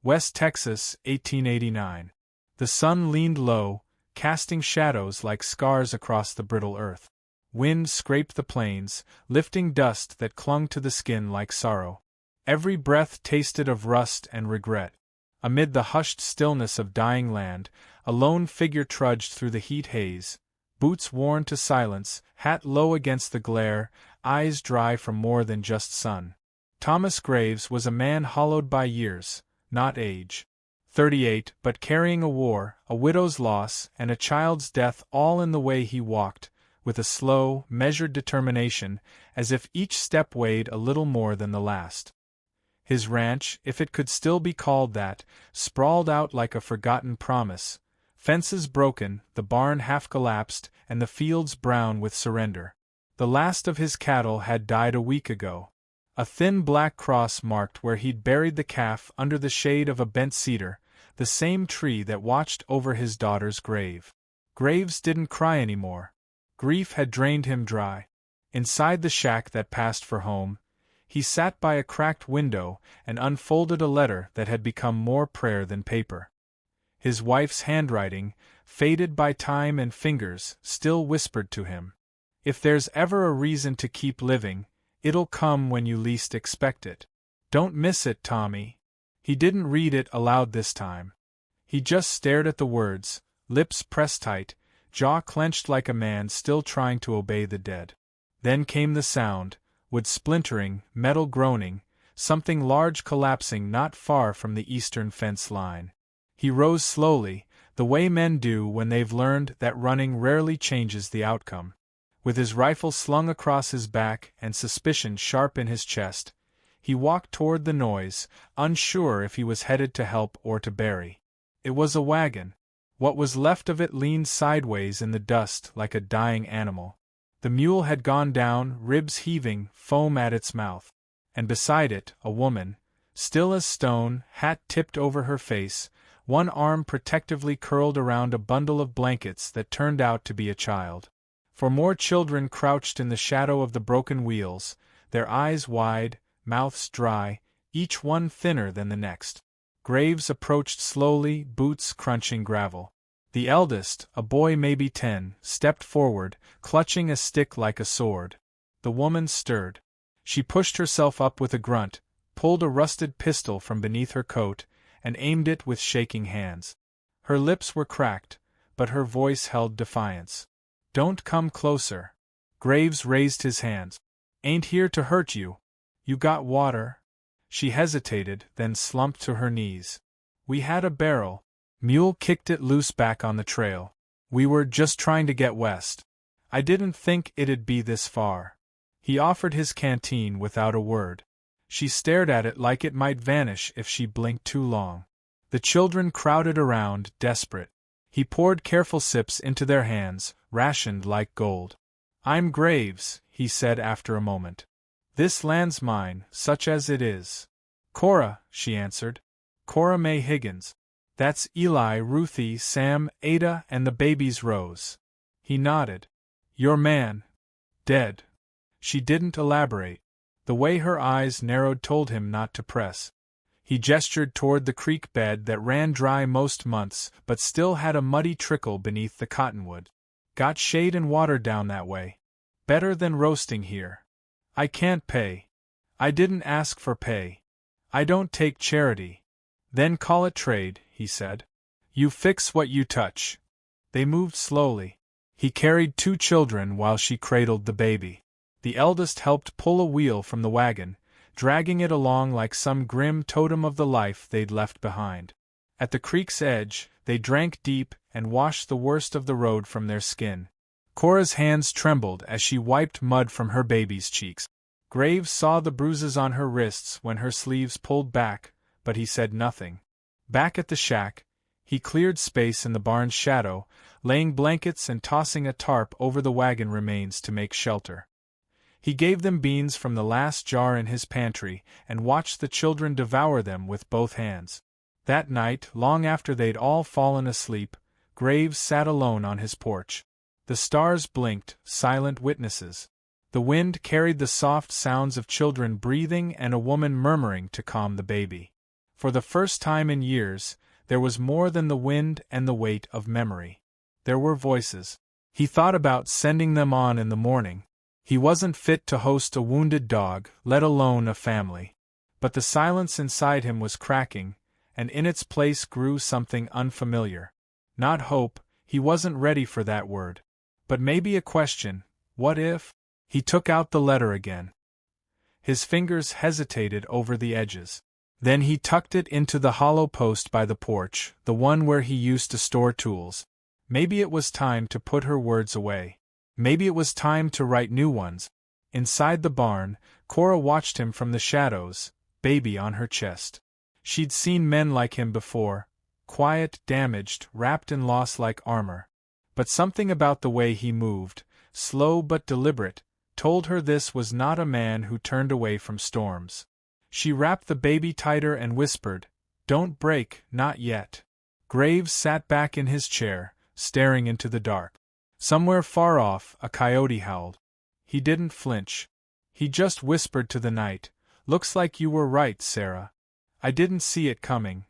West Texas, 1889. The sun leaned low, casting shadows like scars across the brittle earth. Wind scraped the plains, lifting dust that clung to the skin like sorrow. Every breath tasted of rust and regret. Amid the hushed stillness of dying land, a lone figure trudged through the heat haze, boots worn to silence, hat low against the glare, eyes dry from more than just sun. Thomas Graves was a man hollowed by years, not age. 38, but carrying a war, a widow's loss, and a child's death all in the way he walked, with a slow, measured determination, as if each step weighed a little more than the last. His ranch, if it could still be called that, sprawled out like a forgotten promise, fences broken, the barn half collapsed, and the fields brown with surrender. The last of his cattle had died a week ago. A thin black cross marked where he'd buried the calf under the shade of a bent cedar, the same tree that watched over his daughter's grave. Graves didn't cry anymore. Grief had drained him dry. Inside the shack that passed for home, he sat by a cracked window and unfolded a letter that had become more prayer than paper. His wife's handwriting, faded by time and fingers, still whispered to him, "If there's ever a reason to keep living, it'll come when you least expect it. Don't miss it, Tommy." He didn't read it aloud this time. He just stared at the words, lips pressed tight, jaw clenched like a man still trying to obey the dead. Then came the sound, wood splintering, metal groaning, something large collapsing not far from the eastern fence line. He rose slowly, the way men do when they've learned that running rarely changes the outcome. With his rifle slung across his back and suspicion sharp in his chest, he walked toward the noise, unsure if he was headed to help or to bury. It was a wagon. What was left of it leaned sideways in the dust like a dying animal. The mule had gone down, ribs heaving, foam at its mouth. And beside it, a woman, still as stone, hat tipped over her face, one arm protectively curled around a bundle of blankets that turned out to be a child. For more children crouched in the shadow of the broken wheels, their eyes wide, mouths dry, each one thinner than the next. Graves approached slowly, boots crunching gravel. The eldest, a boy maybe 10, stepped forward, clutching a stick like a sword. The woman stirred. She pushed herself up with a grunt, pulled a rusted pistol from beneath her coat, and aimed it with shaking hands. Her lips were cracked, but her voice held defiance. "Don't come closer." Graves raised his hands. "Ain't here to hurt you. You got water?" She hesitated, then slumped to her knees. "We had a barrel." Mule kicked it loose back on the trail. "We were just trying to get west. I didn't think it'd be this far." He offered his canteen without a word. She stared at it like it might vanish if she blinked too long. The children crowded around, desperate. He poured careful sips into their hands, rationed like gold. "I'm Graves," he said after a moment. "This land's mine, such as it is." "Cora," she answered. "Cora May Higgins. That's Eli, Ruthie, Sam, Ada, and the baby's Rose." He nodded. "Your man. Dead." She didn't elaborate. The way her eyes narrowed told him not to press. He gestured toward the creek bed that ran dry most months but still had a muddy trickle beneath the cottonwood. "Got shade and water down that way. Better than roasting here." "I can't pay." "I didn't ask for pay. I don't take charity." "Then call it trade," he said. "You fix what you touch." They moved slowly. He carried 2 children while she cradled the baby. The eldest helped pull a wheel from the wagon, dragging it along like some grim totem of the life they'd left behind. At the creek's edge, they drank deep and washed the worst of the road from their skin. Cora's hands trembled as she wiped mud from her baby's cheeks. Graves saw the bruises on her wrists when her sleeves pulled back, but he said nothing. Back at the shack, he cleared space in the barn's shadow, laying blankets and tossing a tarp over the wagon remains to make shelter. He gave them beans from the last jar in his pantry and watched the children devour them with both hands. That night, long after they'd all fallen asleep, Graves sat alone on his porch. The stars blinked, silent witnesses. The wind carried the soft sounds of children breathing and a woman murmuring to calm the baby. For the first time in years, there was more than the wind and the weight of memory. There were voices. He thought about sending them on in the morning. He wasn't fit to host a wounded dog, let alone a family. But the silence inside him was cracking, and in its place grew something unfamiliar. Not hope, he wasn't ready for that word. But maybe a question, what if? He took out the letter again. His fingers hesitated over the edges. Then he tucked it into the hollow post by the porch, the one where he used to store tools. Maybe it was time to put her words away. Maybe it was time to write new ones. Inside the barn, Cora watched him from the shadows, baby on her chest. She'd seen men like him before, quiet, damaged, wrapped in loss-like armor. But something about the way he moved, slow but deliberate, told her this was not a man who turned away from storms. She wrapped the baby tighter and whispered, "Don't break, not yet." Graves sat back in his chair, staring into the dark. Somewhere far off, a coyote howled. He didn't flinch. He just whispered to the night, "Looks like you were right, Sarah. I didn't see it coming."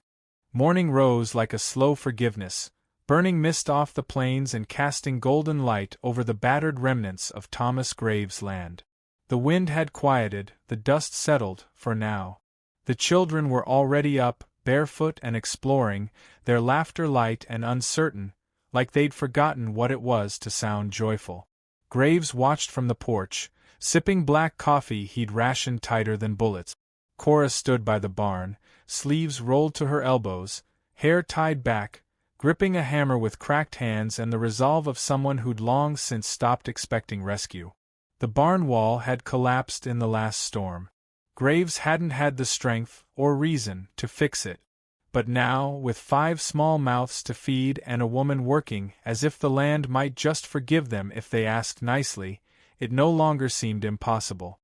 Morning rose like a slow forgiveness, burning mist off the plains and casting golden light over the battered remnants of Thomas Graves' land. The wind had quieted, the dust settled, for now. The children were already up, barefoot and exploring, their laughter light and uncertain, like they'd forgotten what it was to sound joyful. Graves watched from the porch, sipping black coffee he'd rationed tighter than bullets. Cora stood by the barn, sleeves rolled to her elbows, hair tied back, gripping a hammer with cracked hands and the resolve of someone who'd long since stopped expecting rescue. The barn wall had collapsed in the last storm. Graves hadn't had the strength, or reason, to fix it. But now, with 5 small mouths to feed and a woman working as if the land might just forgive them if they asked nicely, it no longer seemed impossible.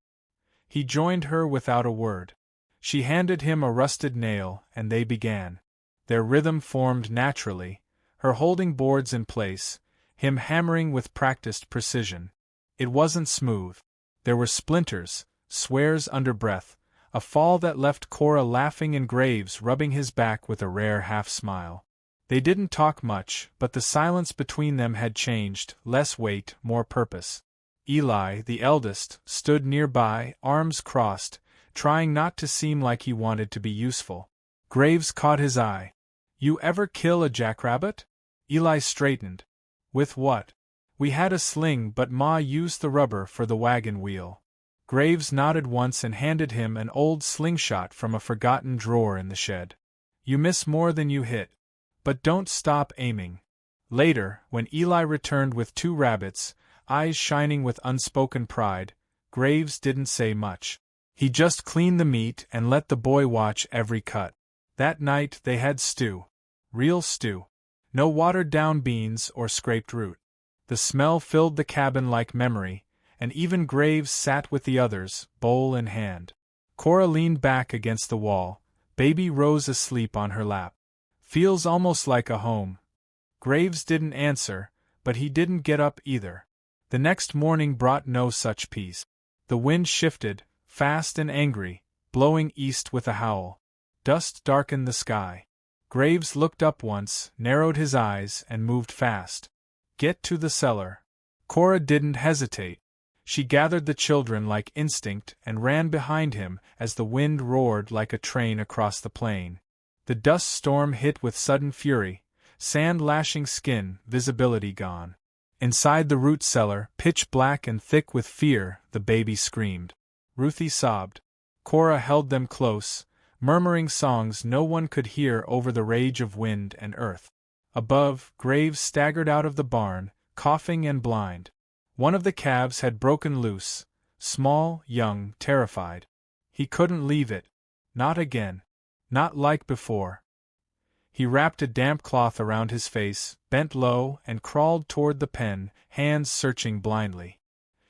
He joined her without a word. She handed him a rusted nail, and they began. Their rhythm formed naturally, her holding boards in place, him hammering with practiced precision. It wasn't smooth. There were splinters, swears under breath, a fall that left Cora laughing and Graves rubbing his back with a rare half-smile. They didn't talk much, but the silence between them had changed, less weight, more purpose. Eli, the eldest, stood nearby, arms crossed, trying not to seem like he wanted to be useful. Graves caught his eye. "You ever kill a jackrabbit?" Eli straightened. "With what?" "We had a sling, but Ma used the rubber for the wagon wheel." Graves nodded once and handed him an old slingshot from a forgotten drawer in the shed. "You miss more than you hit. But don't stop aiming." Later, when Eli returned with 2 rabbits, eyes shining with unspoken pride, Graves didn't say much. He just cleaned the meat and let the boy watch every cut. That night they had stew. Real stew. No watered-down beans or scraped root. The smell filled the cabin like memory, and even Graves sat with the others, bowl in hand. Cora leaned back against the wall, baby Rose asleep on her lap. "Feels almost like a home." Graves didn't answer, but he didn't get up either. The next morning brought no such peace. The wind shifted, fast and angry, blowing east with a howl. Dust darkened the sky. Graves looked up once, narrowed his eyes, and moved fast. "Get to the cellar." Cora didn't hesitate. She gathered the children like instinct and ran behind him as the wind roared like a train across the plain. The dust storm hit with sudden fury, sand lashing skin, visibility gone. Inside the root cellar, pitch black and thick with fear, the baby screamed. Ruthie sobbed. Cora held them close, murmuring songs no one could hear over the rage of wind and earth. Above, Graves staggered out of the barn, coughing and blind. One of the calves had broken loose, small, young, terrified. He couldn't leave it. Not again. Not like before. He wrapped a damp cloth around his face, bent low, and crawled toward the pen, hands searching blindly.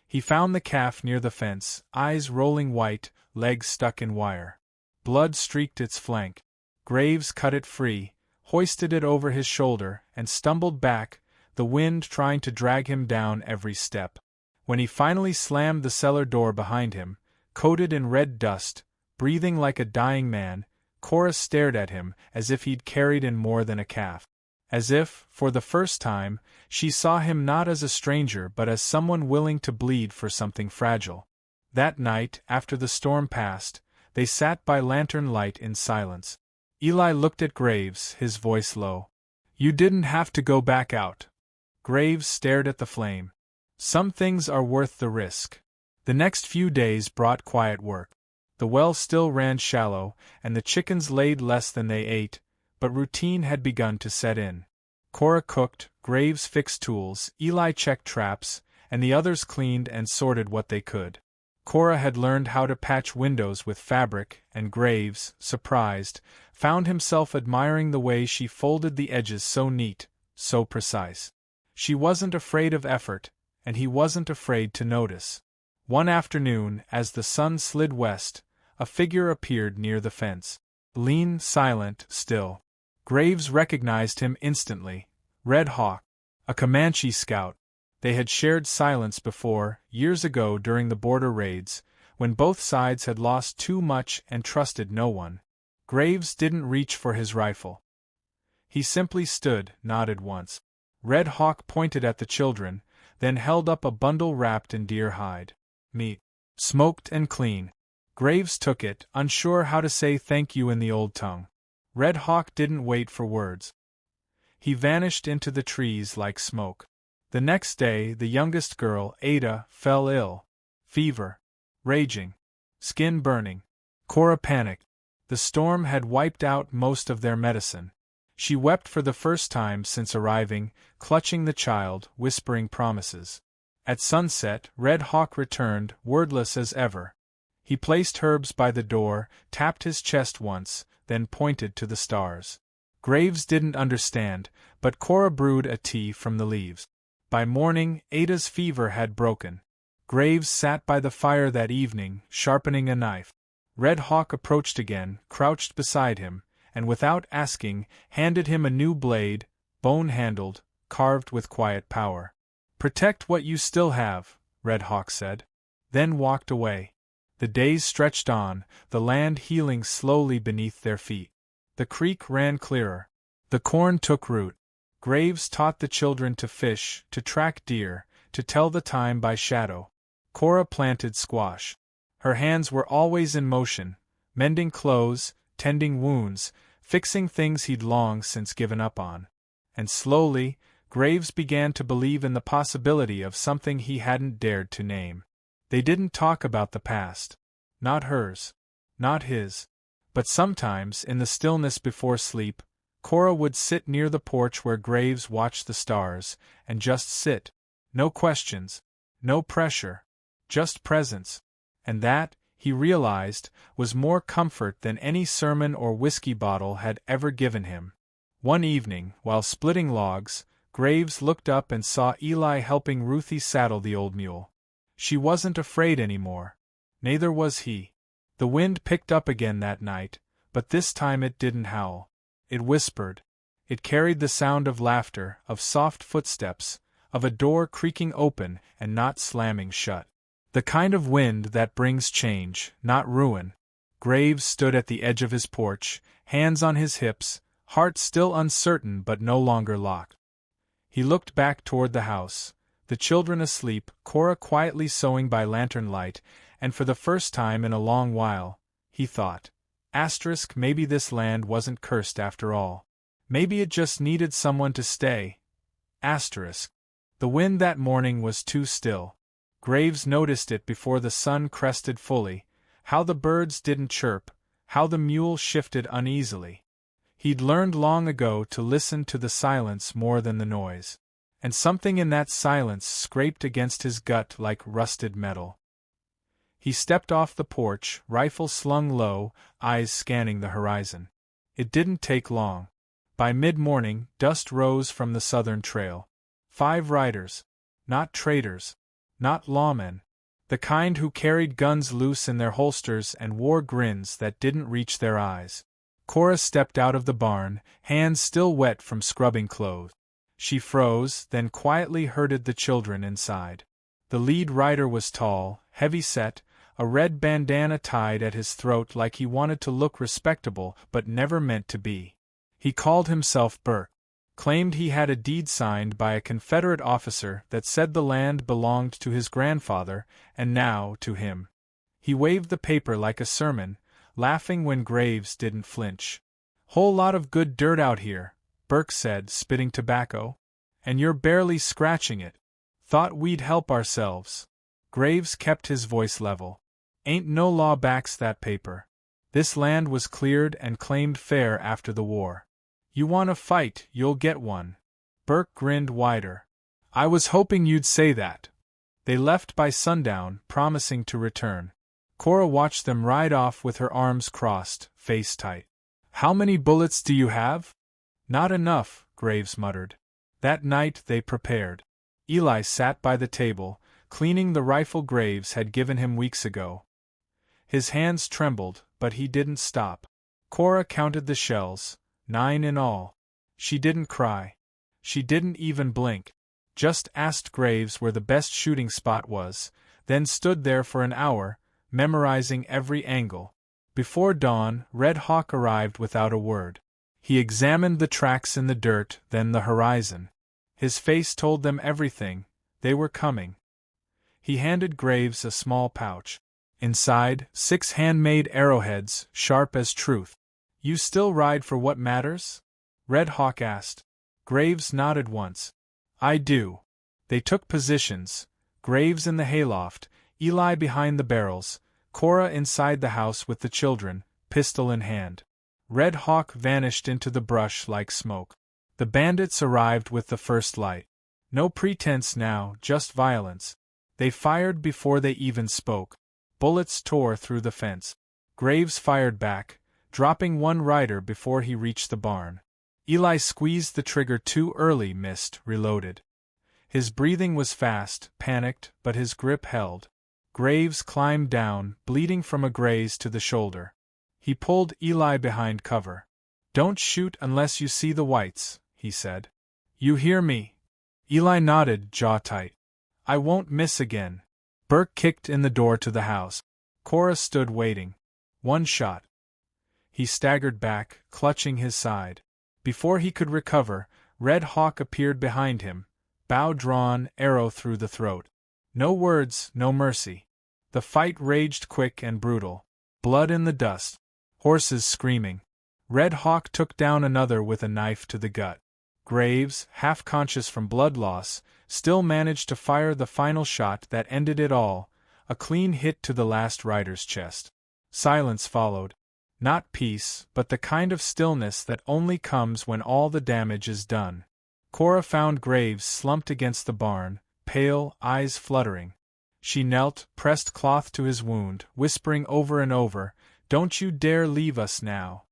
He found the calf near the fence, eyes rolling white, legs stuck in wire. Blood streaked its flank. Graves cut it free, hoisted it over his shoulder, and stumbled back, the wind trying to drag him down every step. When he finally slammed the cellar door behind him, coated in red dust, breathing like a dying man, Cora stared at him as if he'd carried in more than a calf. As if, for the first time, she saw him not as a stranger but as someone willing to bleed for something fragile. That night, after the storm passed, they sat by lantern light in silence. Eli looked at Graves, his voice low. "You didn't have to go back out." Graves stared at the flame. "Some things are worth the risk." The next few days brought quiet work. The well still ran shallow, and the chickens laid less than they ate, but routine had begun to set in. Cora cooked, Graves fixed tools, Eli checked traps, and the others cleaned and sorted what they could. Cora had learned how to patch windows with fabric, and Graves, surprised, found himself admiring the way she folded the edges so neat, so precise. She wasn't afraid of effort, and he wasn't afraid to notice. One afternoon, as the sun slid west, a figure appeared near the fence. Lean, silent, still. Graves recognized him instantly. Red Hawk. A Comanche scout. They had shared silence before, years ago during the border raids, when both sides had lost too much and trusted no one. Graves didn't reach for his rifle. He simply stood, nodded once. Red Hawk pointed at the children, then held up a bundle wrapped in deer hide. Meat. Smoked and clean. Graves took it, unsure how to say thank you in the old tongue. Red Hawk didn't wait for words. He vanished into the trees like smoke. The next day, the youngest girl, Ada, fell ill. Fever. Raging. Skin burning. Cora panicked. The storm had wiped out most of their medicine. She wept for the first time since arriving, clutching the child, whispering promises. At sunset, Red Hawk returned, wordless as ever. He placed herbs by the door, tapped his chest once, then pointed to the stars. Graves didn't understand, but Cora brewed a tea from the leaves. By morning, Ada's fever had broken. Graves sat by the fire that evening, sharpening a knife. Red Hawk approached again, crouched beside him, and without asking, handed him a new blade, bone-handled, carved with quiet power. "Protect what you still have," Red Hawk said. Then walked away. The days stretched on, the land healing slowly beneath their feet. The creek ran clearer. The corn took root. Graves taught the children to fish, to track deer, to tell the time by shadow. Cora planted squash. Her hands were always in motion, mending clothes, tending wounds, fixing things he'd long since given up on. And slowly, Graves began to believe in the possibility of something he hadn't dared to name. They didn't talk about the past. Not hers. Not his. But sometimes, in the stillness before sleep, Cora would sit near the porch where Graves watched the stars, and just sit. No questions. No pressure. Just presence. And that, he realized, was more comfort than any sermon or whiskey bottle had ever given him. One evening, while splitting logs, Graves looked up and saw Eli helping Ruthie saddle the old mule. She wasn't afraid anymore. Neither was he. The wind picked up again that night, but this time it didn't howl. It whispered. It carried the sound of laughter, of soft footsteps, of a door creaking open and not slamming shut. The kind of wind that brings change, not ruin. Graves stood at the edge of his porch, hands on his hips, heart still uncertain but no longer locked. He looked back toward the house, the children asleep, Cora quietly sewing by lantern light, and for the first time in a long while, he thought, maybe this land wasn't cursed after all. Maybe it just needed someone to stay. The wind that morning was too still. Graves noticed it before the sun crested fully, how the birds didn't chirp, how the mule shifted uneasily. He'd learned long ago to listen to the silence more than the noise. And something in that silence scraped against his gut like rusted metal. He stepped off the porch, rifle slung low, eyes scanning the horizon. It didn't take long. By mid-morning, dust rose from the southern trail. 5 riders. Not traders. Not lawmen. The kind who carried guns loose in their holsters and wore grins that didn't reach their eyes. Cora stepped out of the barn, hands still wet from scrubbing clothes. She froze, then quietly herded the children inside. The lead rider was tall, heavy-set, a red bandana tied at his throat like he wanted to look respectable but never meant to be. He called himself Burke, claimed he had a deed signed by a Confederate officer that said the land belonged to his grandfather, and now to him. He waved the paper like a sermon, laughing when Graves didn't flinch. "Whole lot of good dirt out here," Burke said, spitting tobacco. "And you're barely scratching it. Thought we'd help ourselves." Graves kept his voice level. "Ain't no law backs that paper. This land was cleared and claimed fair after the war. You want a fight, you'll get one." Burke grinned wider. "I was hoping you'd say that." They left by sundown, promising to return. Cora watched them ride off with her arms crossed, face tight. "How many bullets do you have?" "Not enough," Graves muttered. That night they prepared. Eli sat by the table, cleaning the rifle Graves had given him weeks ago. His hands trembled, but he didn't stop. Cora counted the shells, 9 in all. She didn't cry. She didn't even blink. Just asked Graves where the best shooting spot was, then stood there for an hour, memorizing every angle. Before dawn, Red Hawk arrived without a word. He examined the tracks in the dirt, then the horizon. His face told them everything. They were coming. He handed Graves a small pouch. Inside, 6 handmade arrowheads, sharp as truth. "You still ride for what matters?" Red Hawk asked. Graves nodded once. "I do." They took positions, Graves in the hayloft, Eli behind the barrels, Cora inside the house with the children, pistol in hand. Red Hawk vanished into the brush like smoke. The bandits arrived with the first light. No pretense now, just violence. They fired before they even spoke. Bullets tore through the fence. Graves fired back, dropping one rider before he reached the barn. Eli squeezed the trigger too early, missed, reloaded. His breathing was fast, panicked, but his grip held. Graves climbed down, bleeding from a graze to the shoulder. He pulled Eli behind cover. "Don't shoot unless you see the whites," he said. "You hear me?" Eli nodded, jaw tight. "I won't miss again." Burke kicked in the door to the house. Cora stood waiting. One shot. He staggered back, clutching his side. Before he could recover, Red Hawk appeared behind him, bow drawn, arrow through the throat. No words, no mercy. The fight raged quick and brutal. Blood in the dust. Horses screaming. Red Hawk took down another with a knife to the gut. Graves, half conscious from blood loss, still managed to fire the final shot that ended it all, a clean hit to the last rider's chest. Silence followed. Not peace, but the kind of stillness that only comes when all the damage is done. Cora found Graves slumped against the barn, pale, eyes fluttering. She knelt, pressed cloth to his wound, whispering over and over, "Don't you dare leave us now."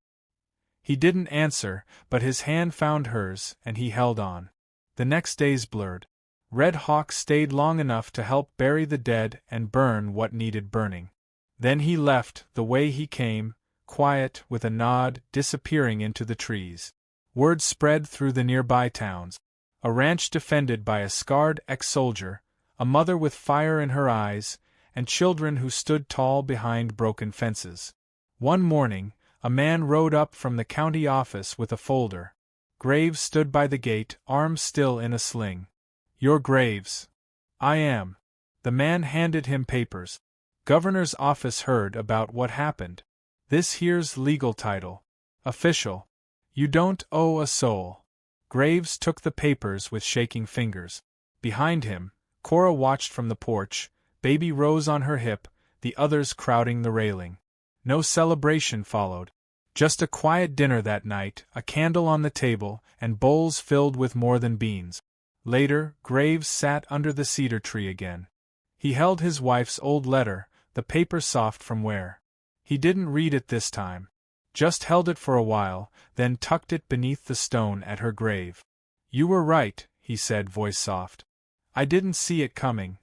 He didn't answer, but his hand found hers, and he held on. The next days blurred. Red Hawk stayed long enough to help bury the dead and burn what needed burning. Then he left, the way he came, quiet, with a nod, disappearing into the trees. Word spread through the nearby towns. A ranch defended by a scarred ex-soldier, a mother with fire in her eyes, and children who stood tall behind broken fences. One morning, a man rode up from the county office with a folder. Graves stood by the gate, arms still in a sling. "You're Graves." "I am." The man handed him papers. "Governor's office heard about what happened. This here's legal title. Official. You don't owe a soul." Graves took the papers with shaking fingers. Behind him, Cora watched from the porch, baby Rose on her hip, the others crowding the railing. No celebration followed. Just a quiet dinner that night, a candle on the table, and bowls filled with more than beans. Later, Graves sat under the cedar tree again. He held his wife's old letter, the paper soft from wear. He didn't read it this time. Just held it for a while, then tucked it beneath the stone at her grave. "You were right," he said, voice soft. "I didn't see it coming."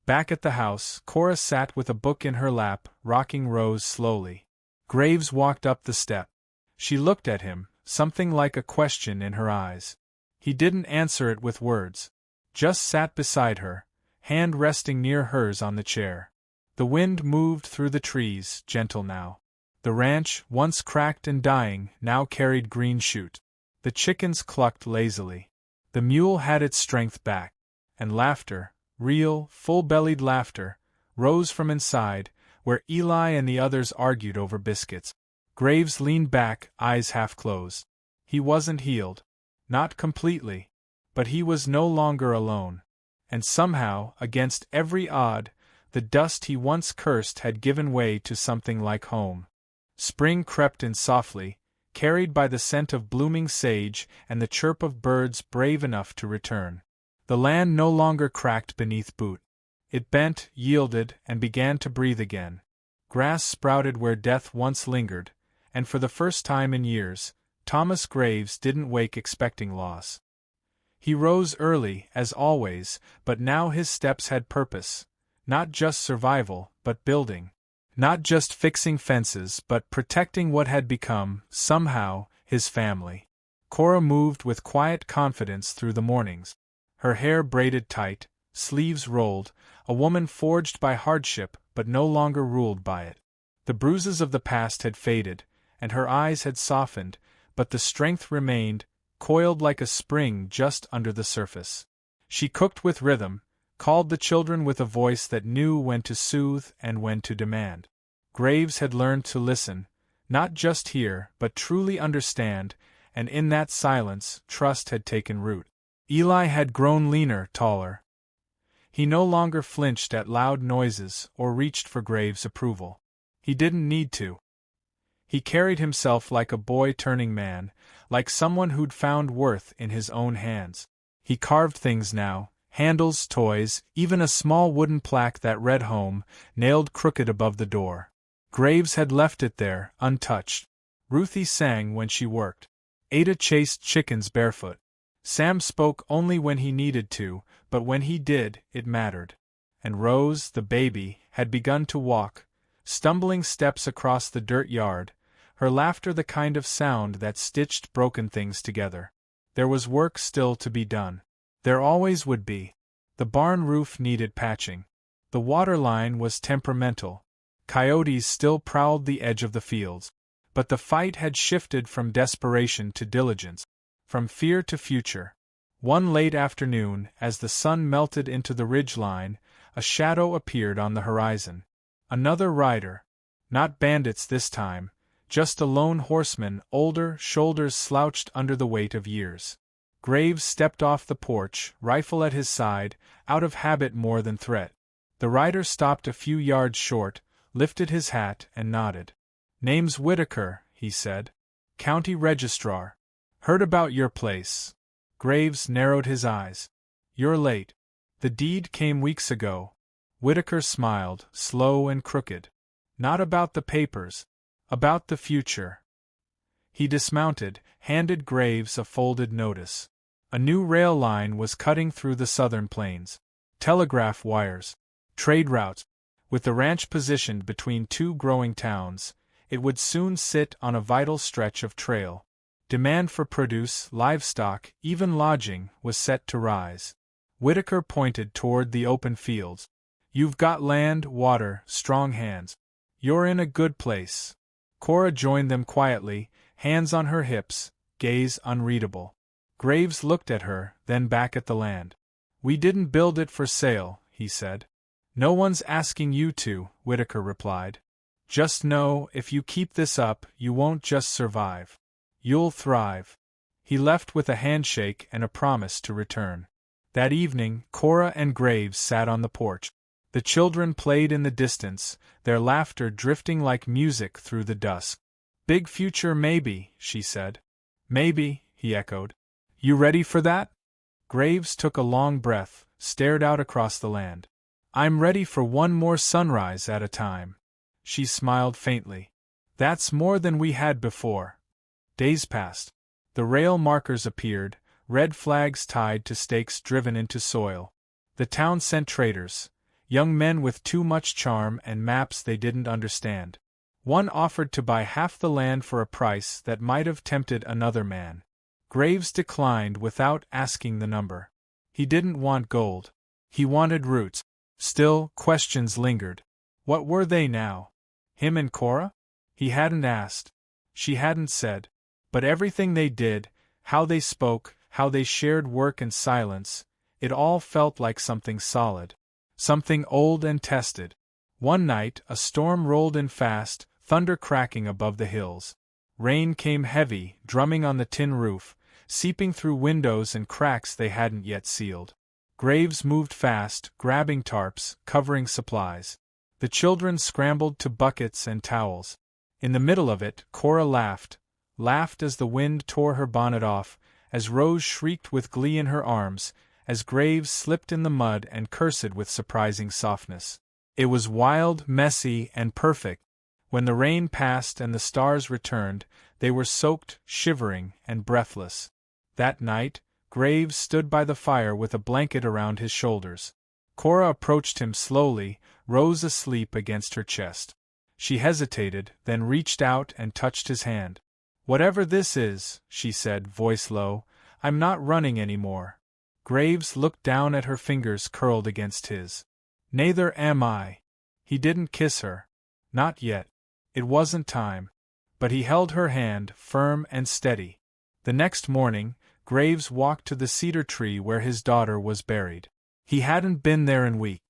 Back at the house, Cora sat with a book in her lap, rocking Rose slowly. Graves walked up the step. She looked at him, something like a question in her eyes. He didn't answer it with words. Just sat beside her, hand resting near hers on the chair. The wind moved through the trees, gentle now. The ranch, once cracked and dying, now carried green shoot. The chickens clucked lazily. The mule had its strength back. And laughter, real, full-bellied laughter, rose from inside, where Eli and the others argued over biscuits. Graves leaned back, eyes half closed. He wasn't healed. Not completely. But he was no longer alone. And somehow, against every odd, the dust he once cursed had given way to something like home. Spring crept in softly, carried by the scent of blooming sage and the chirp of birds brave enough to return. The land no longer cracked beneath boot. It bent, yielded, and began to breathe again. Grass sprouted where death once lingered, and for the first time in years, Thomas Graves didn't wake expecting loss. He rose early, as always, but now his steps had purpose. Not just survival, but building. Not just fixing fences, but protecting what had become, somehow, his family. Cora moved with quiet confidence through the mornings. Her hair braided tight, sleeves rolled, a woman forged by hardship but no longer ruled by it. The bruises of the past had faded, and her eyes had softened, but the strength remained, coiled like a spring just under the surface. She cooked with rhythm, called the children with a voice that knew when to soothe and when to demand. Graves had learned to listen, not just hear, but truly understand, and in that silence, trust had taken root. Eli had grown leaner, taller. He no longer flinched at loud noises or reached for Graves' approval. He didn't need to. He carried himself like a boy turning man, like someone who'd found worth in his own hands. He carved things now. Handles, toys, even a small wooden plaque that read home, nailed crooked above the door. Graves had left it there, untouched. Ruthie sang when she worked. Ada chased chickens barefoot. Sam spoke only when he needed to, but when he did, it mattered. And Rose, the baby, had begun to walk, stumbling steps across the dirt yard, her laughter the kind of sound that stitched broken things together. There was work still to be done. There always would be. The barn roof needed patching. The water line was temperamental. Coyotes still prowled the edge of the fields. But the fight had shifted from desperation to diligence, from fear to future. One late afternoon, as the sun melted into the ridge line, a shadow appeared on the horizon. Another rider. Not bandits this time, just a lone horseman, older, shoulders slouched under the weight of years. Graves stepped off the porch, rifle at his side, out of habit more than threat. The rider stopped a few yards short, lifted his hat, and nodded. "Name's Whitaker," he said. "County Registrar. Heard about your place." Graves narrowed his eyes. "You're late. The deed came weeks ago." Whitaker smiled, slow and crooked. "Not about the papers. About the future." He dismounted, handed Graves a folded notice. A new rail line was cutting through the southern plains. Telegraph wires. Trade routes. With the ranch positioned between two growing towns, it would soon sit on a vital stretch of trail. Demand for produce, livestock, even lodging, was set to rise. Whitaker pointed toward the open fields. "You've got land, water, strong hands. You're in a good place." Cora joined them quietly, hands on her hips, gaze unreadable. Graves looked at her, then back at the land. "We didn't build it for sale," he said. "No one's asking you to," Whitaker replied. "Just know, if you keep this up, you won't just survive. You'll thrive." He left with a handshake and a promise to return. That evening, Cora and Graves sat on the porch. The children played in the distance, their laughter drifting like music through the dusk. "Big future maybe," she said. "Maybe," he echoed. "You ready for that?" Graves took a long breath, stared out across the land. "I'm ready for one more sunrise at a time." She smiled faintly. "That's more than we had before." Days passed. The rail markers appeared, red flags tied to stakes driven into soil. The town sent traders, young men with too much charm and maps they didn't understand. One offered to buy half the land for a price that might have tempted another man. Graves declined without asking the number. He didn't want gold. He wanted roots. Still, questions lingered. What were they now? Him and Cora? He hadn't asked. She hadn't said. But everything they did, how they spoke, how they shared work and silence, it all felt like something solid. Something old and tested. One night, a storm rolled in fast, thunder cracking above the hills. Rain came heavy, drumming on the tin roof, seeping through windows and cracks they hadn't yet sealed. Graves moved fast, grabbing tarps, covering supplies. The children scrambled to buckets and towels. In the middle of it, Cora laughed as the wind tore her bonnet off, as Rose shrieked with glee in her arms, as Graves slipped in the mud and cursed with surprising softness. It was wild, messy, and perfect. When the rain passed and the stars returned, they were soaked, shivering, and breathless. That night, Graves stood by the fire with a blanket around his shoulders. Cora approached him slowly, Rose asleep against her chest. She hesitated, then reached out and touched his hand. "Whatever this is," she said, voice low, "I'm not running anymore." Graves looked down at her fingers curled against his. "Neither am I." He didn't kiss her. Not yet. It wasn't time. But he held her hand, firm and steady. The next morning, Graves walked to the cedar tree where his daughter was buried. He hadn't been there in weeks.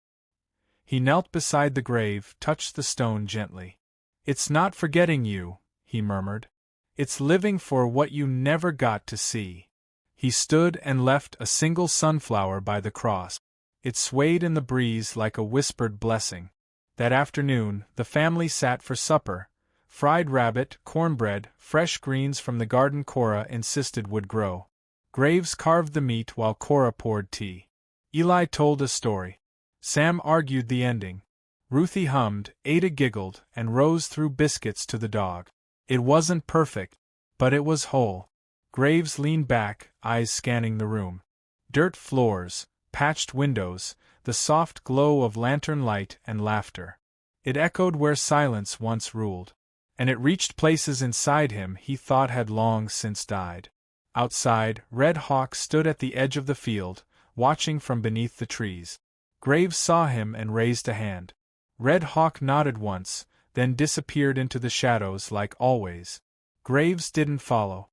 He knelt beside the grave, touched the stone gently. "It's not forgetting you," he murmured. "It's living for what you never got to see." He stood and left a single sunflower by the cross. It swayed in the breeze like a whispered blessing. That afternoon, the family sat for supper. Fried rabbit, cornbread, fresh greens from the garden Cora insisted would grow. Graves carved the meat while Cora poured tea. Eli told a story. Sam argued the ending. Ruthie hummed, Ada giggled, and Rose threw biscuits to the dog. It wasn't perfect, but it was whole. Graves leaned back, eyes scanning the room. Dirt floors, patched windows, the soft glow of lantern light and laughter. It echoed where silence once ruled. And it reached places inside him he thought had long since died. Outside, Red Hawk stood at the edge of the field, watching from beneath the trees. Graves saw him and raised a hand. Red Hawk nodded once, then disappeared into the shadows like always. Graves didn't follow.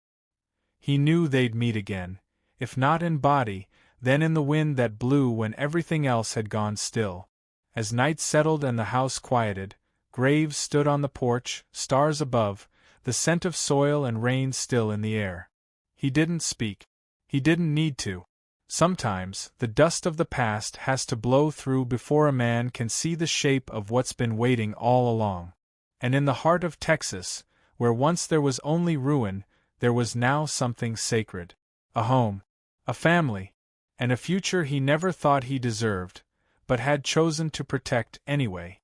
He knew they'd meet again, if not in body, then in the wind that blew when everything else had gone still. As night settled and the house quieted, Graves stood on the porch, stars above, the scent of soil and rain still in the air. He didn't speak. He didn't need to. Sometimes, the dust of the past has to blow through before a man can see the shape of what's been waiting all along. And in the heart of Texas, where once there was only ruin, there was now something sacred. A home. A family. And a future he never thought he deserved, but had chosen to protect anyway.